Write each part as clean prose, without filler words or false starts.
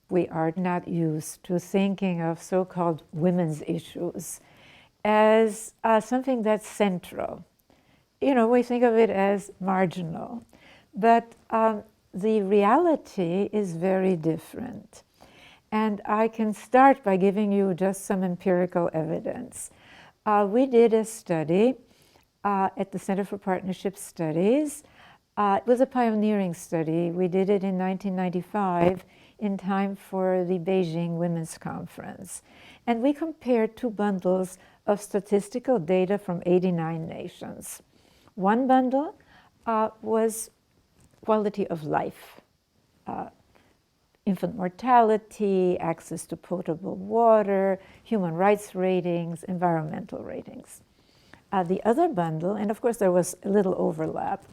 we are not used to thinking of so-called women's issues as something that's central. We think of it as marginal, but the reality is very different. And I can start by giving you just some empirical evidence. We did a study at the Center for Partnership Studies. It was a pioneering study. We did it in 1995 in time for the Beijing Women's Conference. And we compared two bundles of statistical data from 89 nations. One bundle was quality of life, infant mortality, access to potable water, human rights ratings, environmental ratings. The other bundle, and of course there was a little overlap,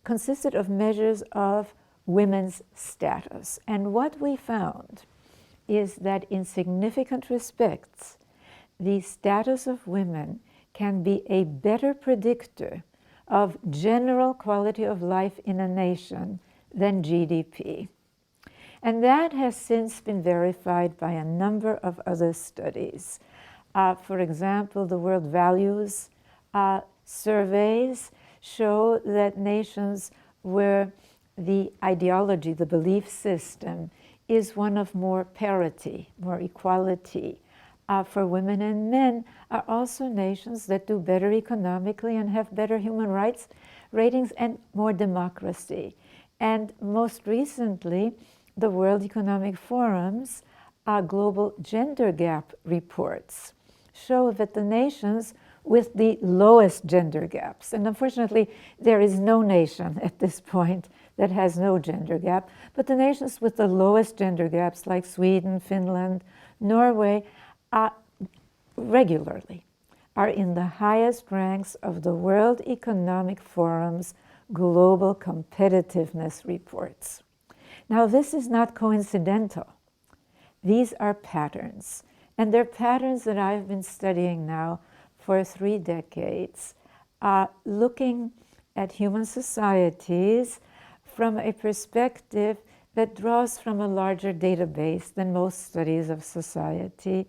consisted of measures of women's status. And what we found is that in significant respects, the status of women can be a better predictor of general quality of life in a nation than GDP. And that has since been verified by a number of other studies. For example, the World Values surveys show that nations where the ideology, the belief system, is one of more parity, more equality for women and men, are also nations that do better economically and have better human rights ratings and more democracy. And most recently, the World Economic Forum's global gender gap reports show that the nations with the lowest gender gaps, and unfortunately there is no nation at this point that has no gender gap, but the nations with the lowest gender gaps like Sweden, Finland, Norway, regularly are in the highest ranks of the World Economic Forum's global competitiveness reports. Now, this is not coincidental. These are patterns, and they're patterns that I've been studying now for 3 decades, looking at human societies from a perspective that draws from a larger database than most studies of society,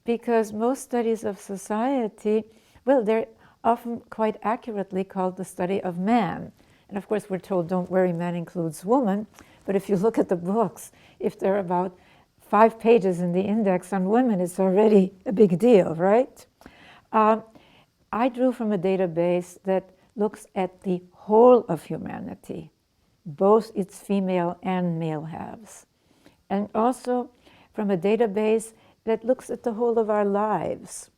because most studies of society, well, they're often quite accurately called the study of man. And of course, we're told, don't worry, man includes woman. But if you look at the books, if there are about 5 pages in the index on women, it's already a big deal, right? I drew from a database that looks at the whole of humanity, both its female and male halves, and also from a database that looks at the whole of our lives,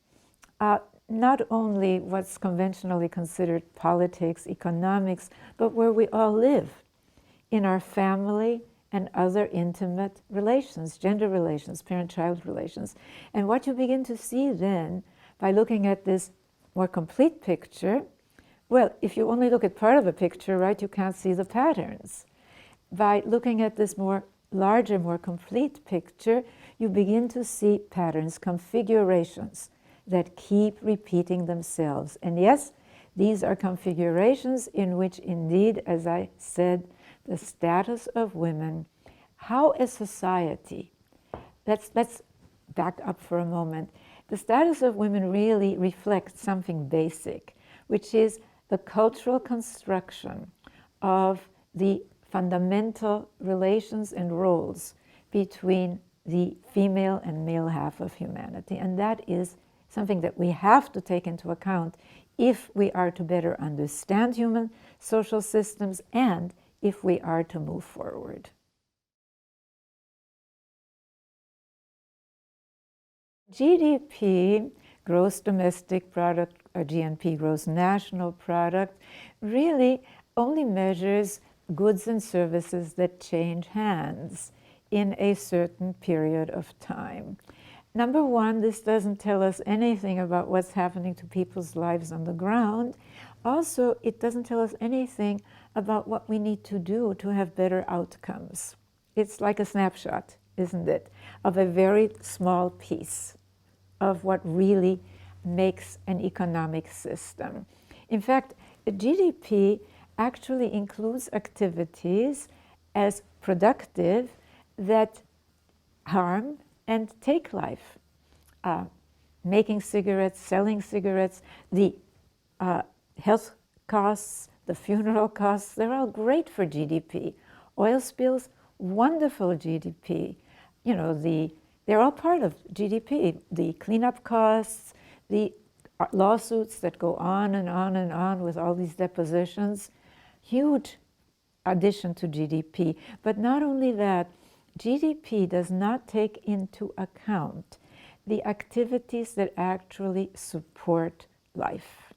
not only what's conventionally considered politics, economics, but where we all live, in our family and other intimate relations, gender relations, parent-child relations. And what you begin to see then, by looking at this more complete picture, well, if you only look at part of a picture, right, you can't see the patterns. By looking at this more larger, more complete picture, you begin to see patterns, configurations that keep repeating themselves. And yes, these are configurations in which indeed, as I said, the status of women, how a society, let's back up for a moment. The status of women really reflects something basic, which is the cultural construction of the fundamental relations and roles between the female and male half of humanity. And that is something that we have to take into account if we are to better understand human social systems and if we are to move forward. GDP, gross domestic product, or GNP, gross national product, really only measures goods and services that change hands in a certain period of time. Number one, this doesn't tell us anything about what's happening to people's lives on the ground. Also, it doesn't tell us anything about what we need to do to have better outcomes. It's like a snapshot, isn't it, of a very small piece of what really makes an economic system. In fact, GDP actually includes activities as productive that harm and take life. Making cigarettes, selling cigarettes, the health costs, the funeral costs, they're all great for GDP. Oil spills, wonderful GDP. You know, they're all part of GDP. The cleanup costs, the lawsuits that go on and on and on with all these depositions, huge addition to GDP. But not only that, GDP does not take into account the activities that actually support life.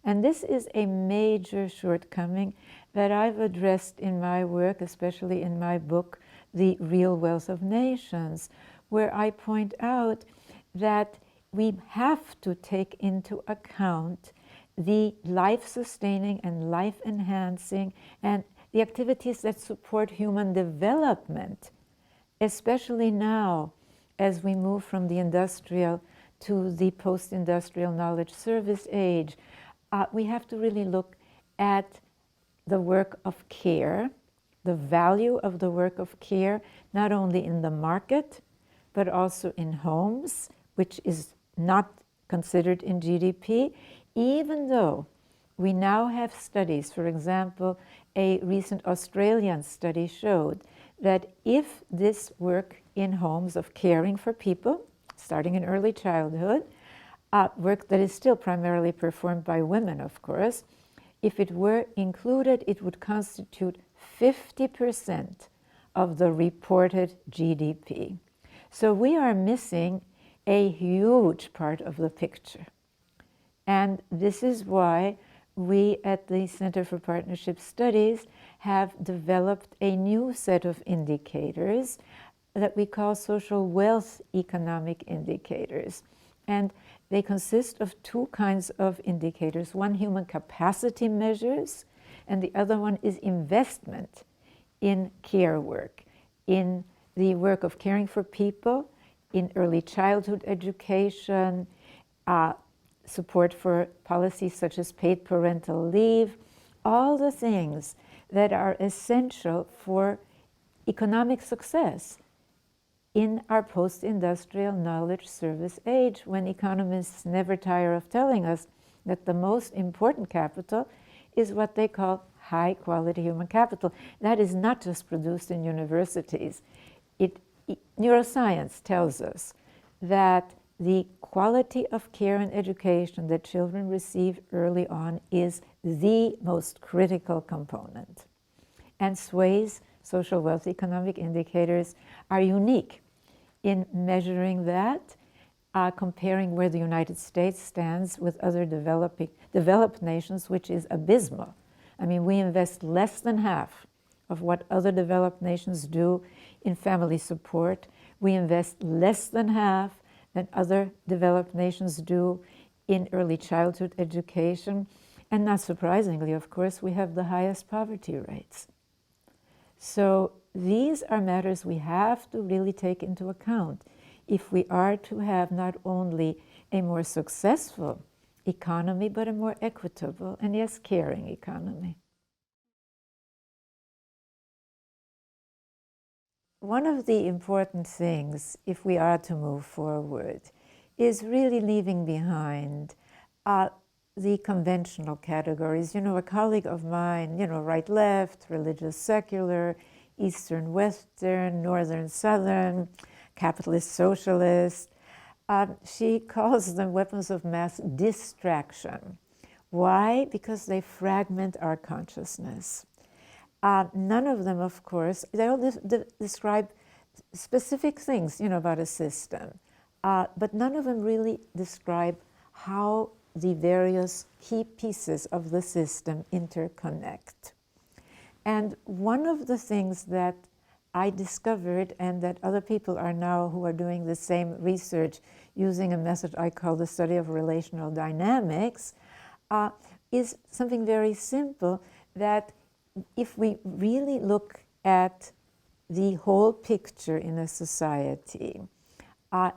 And this is a major shortcoming that I've addressed in my work, especially in my book, The Real Wealth of Nations, where I point out that we have to take into account the life-sustaining and life-enhancing and the activities that support human development, especially now as we move from the industrial to the post-industrial knowledge service age. We have to really look at the work of care, the value of the work of care, not only in the market, but also in homes, which is not considered in GDP, even though we now have studies. For example, a recent Australian study showed that if this work in homes of caring for people, starting in early childhood, work that is still primarily performed by women, of course, if it were included, it would constitute 50% of the reported GDP. So we are missing a huge part of the picture. And this is why we at the Center for Partnership Studies have developed a new set of indicators that we call social wealth economic indicators. And they consist of two kinds of indicators. One, human capacity measures, and the other one is investment in care work, in the work of caring for people, in early childhood education, support for policies such as paid parental leave, all the things that are essential for economic success in our post-industrial knowledge service age, when economists never tire of telling us that the most important capital is what they call high-quality human capital. That is not just produced in universities. Neuroscience tells us that the quality of care and education that children receive early on is the most critical component. And SWAY's social wealth economic indicators are unique in measuring that, comparing where the United States stands with other developed nations, which is abysmal. I mean, we invest less than half of what other developed nations do in family support. We invest less than half than other developed nations do in early childhood education. And not surprisingly, of course, we have the highest poverty rates. So these are matters we have to really take into account if we are to have not only a more successful economy, but a more equitable and, yes, caring economy. One of the important things, if we are to move forward, is really leaving behind the conventional categories. You know, a colleague of mine, right, left, religious, secular, Eastern, Western, Northern, Southern, capitalist, socialist, she calls them weapons of mass distraction. Why? Because they fragment our consciousness. None of them, of course, they all describe specific things, about a system, but none of them really describe how the various key pieces of the system interconnect. And one of the things that I discovered, and that other people are now who are doing the same research using a method I call the study of relational dynamics, is something very simple, that if we really look at the whole picture in a society,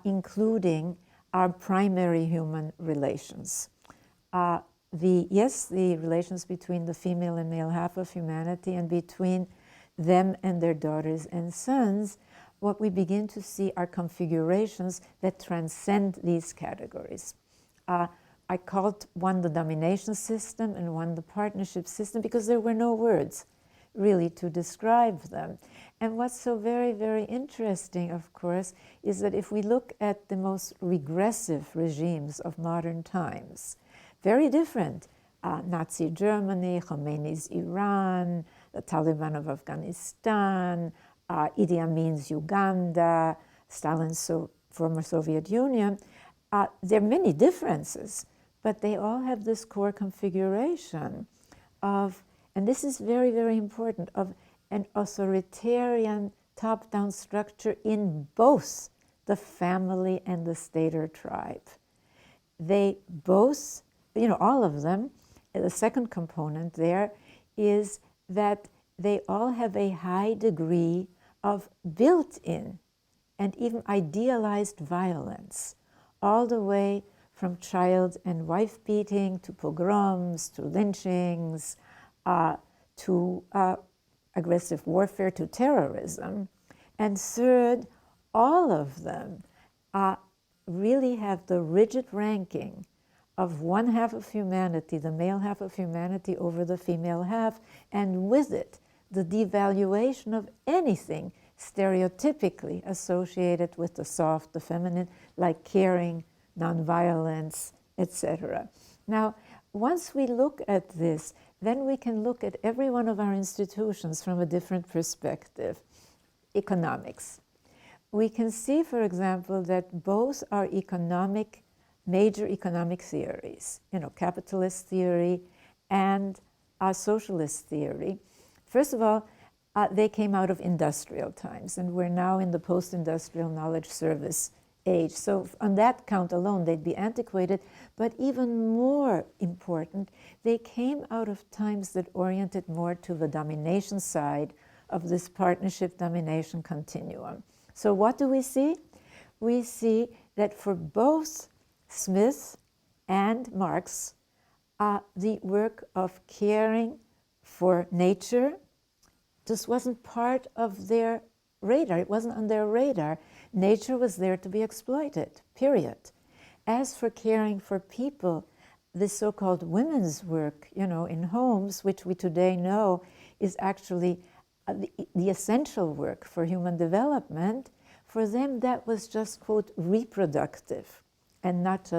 including our primary human relations, the relations between the female and male half of humanity and between them and their daughters and sons what we begin to see are configurations that transcend these categories. I called one the domination system and one the partnership system because there were no words really to describe them. And what's so very, very interesting, of course, is that if we look at the most regressive regimes of modern times, very different, Nazi Germany, Khomeini's Iran, the Taliban of Afghanistan, Idi Amin's Uganda, Stalin's former Soviet Union, there are many differences, but they all have this core configuration of, and this is very, very important, of an authoritarian top-down structure in both the family and the state or tribe. They both, all of them, the second component there is that they all have a high degree of built-in and even idealized violence, all the way from child and wife beating to pogroms, to lynchings, to aggressive warfare, to terrorism. And third, all of them really have the rigid ranking of one half of humanity, the male half of humanity, over the female half, and with it, the devaluation of anything stereotypically associated with the soft, the feminine, like caring, nonviolence, etc. Now, once we look at this, then we can look at every one of our institutions from a different perspective. Economics. We can see, for example, that both are major economic theories, capitalist theory and socialist theory. First of all, they came out of industrial times, and we're now in the post-industrial knowledge service age. So on that count alone, they'd be antiquated, but even more important, they came out of times that oriented more to the domination side of this partnership domination continuum. So what do we see? We see that for both Smith and Marx, the work of caring for nature just wasn't part of their radar. It wasn't on their radar. Nature was there to be exploited, period. As for caring for people, this so-called women's work, in homes, which we today know is actually the essential work for human development, for them that was just, quote, reproductive, and not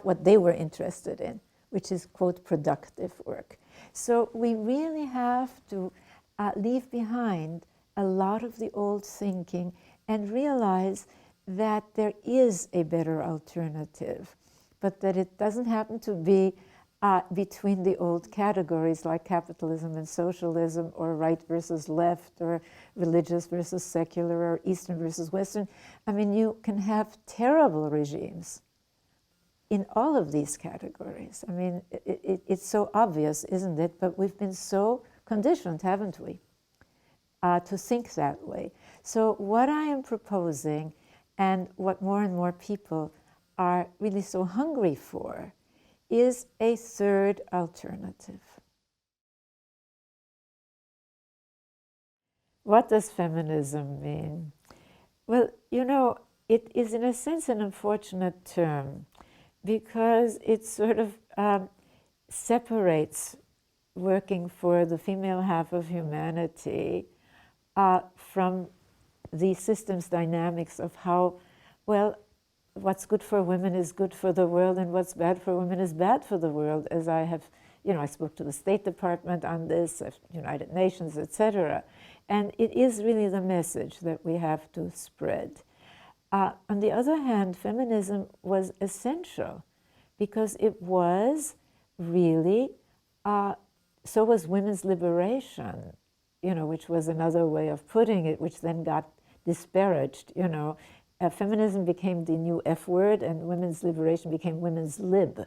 what they were interested in, which is, quote, productive work. So we really have to leave behind a lot of the old thinking and realize that there is a better alternative, but that it doesn't happen to be between the old categories like capitalism and socialism, or right versus left, or religious versus secular, or Eastern versus Western. I mean, you can have terrible regimes in all of these categories. I mean, it's so obvious, isn't it? But we've been so conditioned, haven't we, to think that way. So what I am proposing, and what more and more people are really so hungry for, is a third alternative. What does feminism mean? Well, it is in a sense an unfortunate term, because it sort of separates working for the female half of humanity from the system's dynamics of how, well, what's good for women is good for the world, and what's bad for women is bad for the world, as I have, I spoke to the State Department on this, United Nations, etc. And it is really the message that we have to spread. On the other hand, feminism was essential because it was really, so was women's liberation, which was another way of putting it, which then got disparaged, Feminism became the new F word, and women's liberation became women's lib.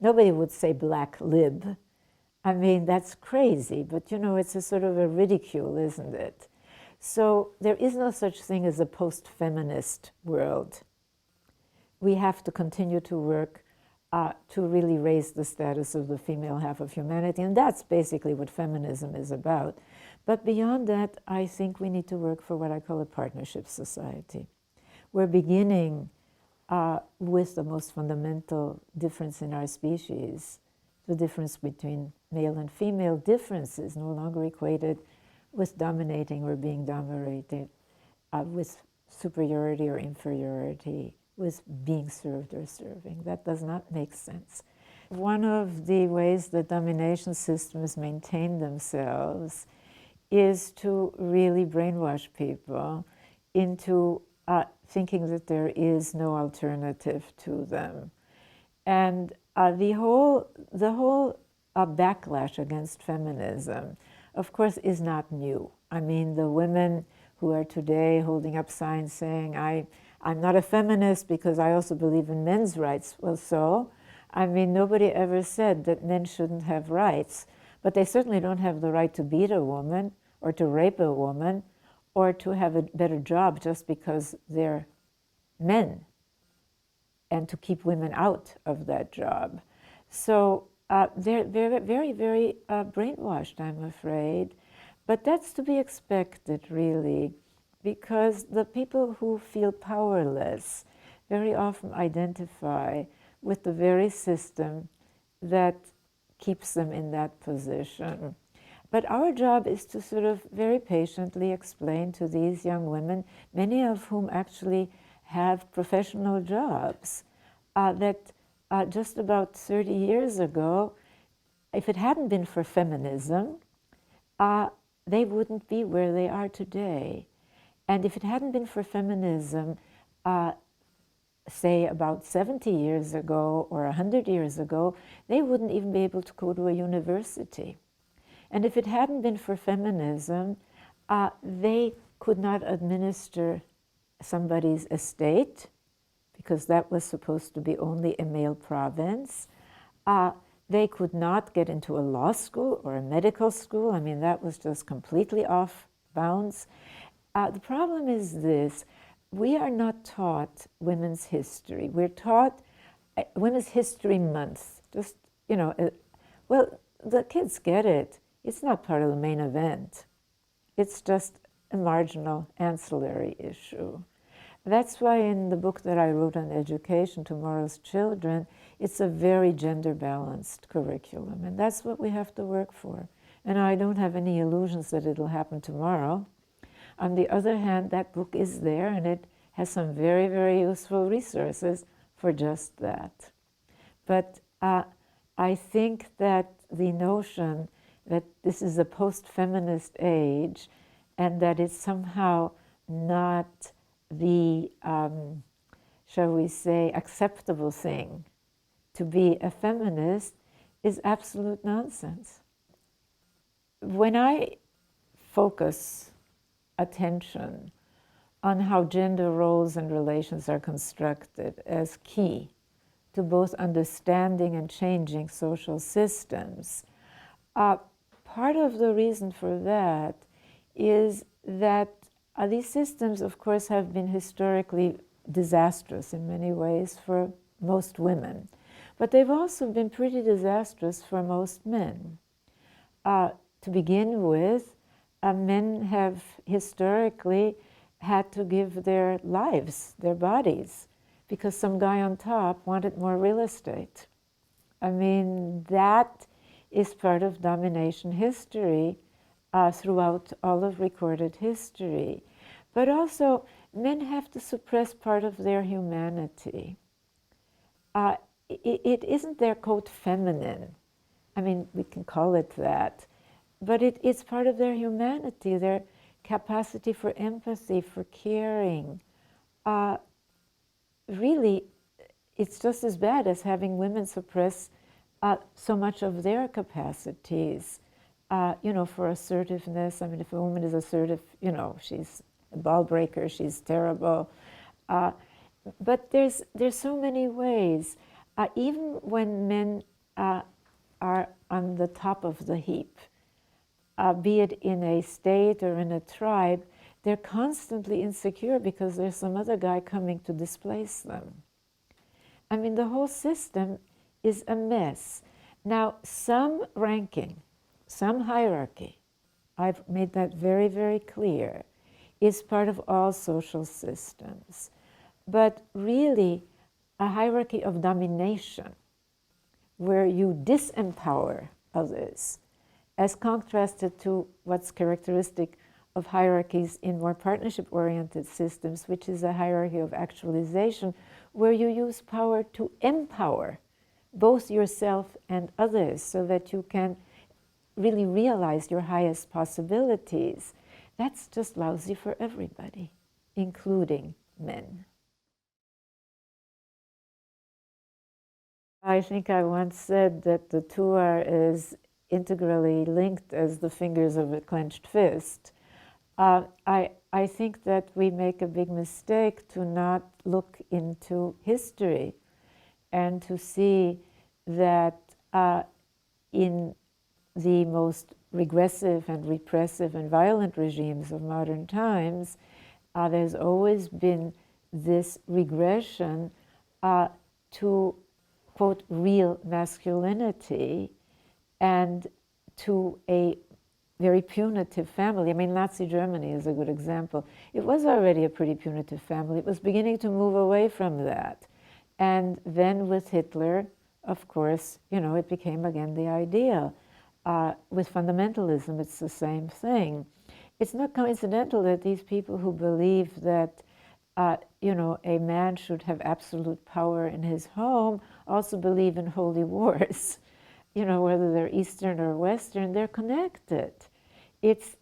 Nobody would say black lib. I mean, that's crazy, but it's a sort of a ridicule, isn't it? So there is no such thing as a post-feminist world. We have to continue to work to really raise the status of the female half of humanity, and that's basically what feminism is about. But beyond that, I think we need to work for what I call a partnership society. We're beginning with the most fundamental difference in our species. The difference between male and female difference is no longer equated with dominating or being dominated, with superiority or inferiority, with being served or serving. That does not make sense. One of the ways that domination systems maintain themselves is to really brainwash people into thinking that there is no alternative to them. And the whole backlash against feminism, of course, is not new. I mean, the women who are today holding up signs saying, I'm not a feminist because I also believe in men's rights. Well, so? I mean, nobody ever said that men shouldn't have rights, but they certainly don't have the right to beat a woman or to rape a woman or to have a better job just because they're men, and to keep women out of that job. So they're very, very brainwashed, I'm afraid. But that's to be expected, really, because the people who feel powerless very often identify with the very system that keeps them in that position. But our job is to sort of very patiently explain to these young women, many of whom actually have professional jobs, that just about 30 years ago, if it hadn't been for feminism, they wouldn't be where they are today. And if it hadn't been for feminism, say about 70 years ago or 100 years ago, they wouldn't even be able to go to a university. And if it hadn't been for feminism, they could not administer somebody's estate, because that was supposed to be only a male province. They could not get into a law school or a medical school. I mean, that was just completely off bounds. The problem is this: we are not taught women's history. We're taught Women's History Month. Just, well, the kids get it. It's not part of the main event. It's just a marginal ancillary issue. That's why in the book that I wrote on education, Tomorrow's Children, it's a very gender-balanced curriculum, and that's what we have to work for. And I don't have any illusions that it'll happen tomorrow. On the other hand, that book is there, and it has some very, very useful resources for just that. But I think that the notion that this is a post-feminist age and that it's somehow not the, shall we say, acceptable thing to be a feminist is absolute nonsense. When I focus attention on how gender roles and relations are constructed as key to both understanding and changing social systems, part of the reason for that is that these systems, of course, have been historically disastrous in many ways for most women, but they've also been pretty disastrous for most men. To begin with, men have historically had to give their lives, their bodies, because some guy on top wanted more real estate. I mean, that is part of domination history throughout all of recorded history. But also, men have to suppress part of their humanity. It isn't their quote feminine. I mean, we can call it that. But it's part of their humanity, their capacity for empathy, for caring. Really, it's just as bad as having women suppress so much of their capacities, for assertiveness. I mean, if a woman is assertive, she's a ball breaker, she's terrible. But there's so many ways. Even when men are on the top of the heap, be it in a state or in a tribe, they're constantly insecure because there's some other guy coming to displace them. I mean, the whole system is a mess. Now, some ranking, some hierarchy I've made that very, very clear, is part of all social systems. But really, a hierarchy of domination where you disempower others, as contrasted to what's characteristic of hierarchies in more partnership-oriented systems, which is a hierarchy of actualization, where you use power to empower both yourself and others so that you can really realize your highest possibilities. That's just lousy for everybody, including men. I think I once said that the two are as integrally linked as the fingers of a clenched fist. I think that we make a big mistake to not look into history and to see that in the most regressive and repressive and violent regimes of modern times, there's always been this regression to, quote, real masculinity and to a very punitive family. I mean, Nazi Germany is a good example. It was already a pretty punitive family. It was beginning to move away from that. And then with Hitler, of course, you know, it became again the ideal. With fundamentalism, it's the same thing. It's not coincidental that these people who believe that, you know, a man should have absolute power in his home also believe in holy wars. You know, whether they're Eastern or Western, they're connected. It's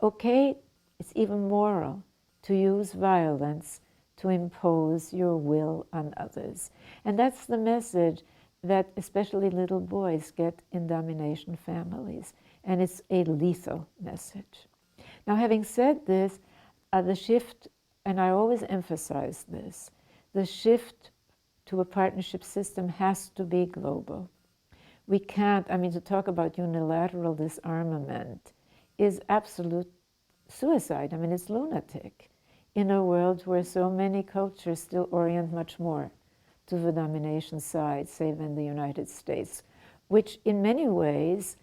okay, it's even moral to use violence to impose your will on others. And that's the message that especially little boys get in domination families. And it's a lethal message. Now, having said this, the shift, and I always emphasize this, the shift to a partnership system has to be global. We can't, I mean, to talk about unilateral disarmament is absolute suicide. I mean, it's lunatic in a world where so many cultures still orient much more to the domination side, say, than the United States, which in many ways,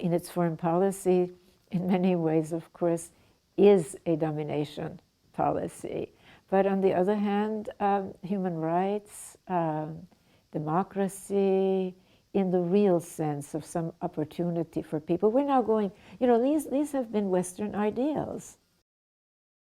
in its foreign policy, in many ways, of course, is a domination policy. But on the other hand, human rights, democracy, in the real sense of some opportunity for people. We're now going, you know, these have been Western ideals.